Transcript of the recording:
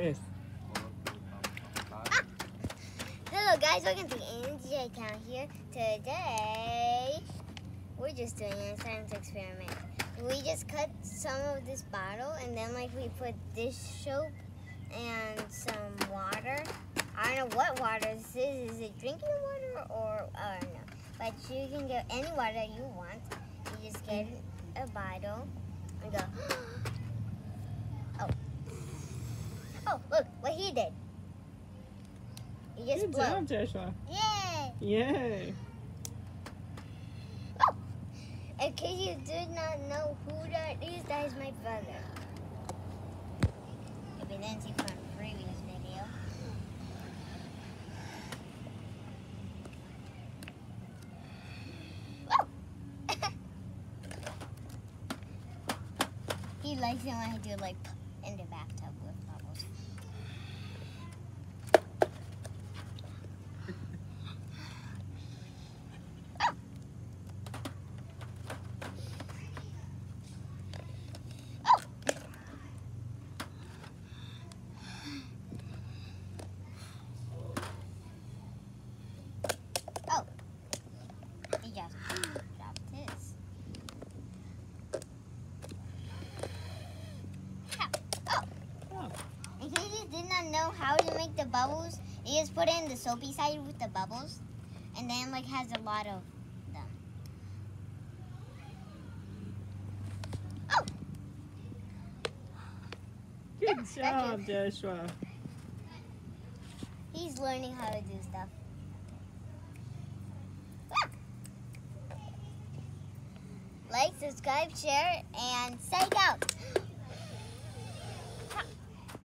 this? Hello guys, welcome to NJ account here. Today, we're just doing a science experiment. We just cut some of this bottle and then we put dish soap and some water. I don't know what water this is. Is it drinking water or I don't know. But you can get any water that you want. You just get a bottle and go, oh, look what he did. He just Good blew. job, Jeshua. Yay! Yay. Oh. In case you did not know who that is my brother. If you didn't see from the previous video. Oh. He likes it when I do in the bathtub with bubbles. He just dropped his. Oh. In case you did not know how to make the bubbles, you just put it in the soapy side with the bubbles, and then has a lot of them. Oh! Good job, Jeshua. He's learning how to do stuff. Like, subscribe, share, and psych out!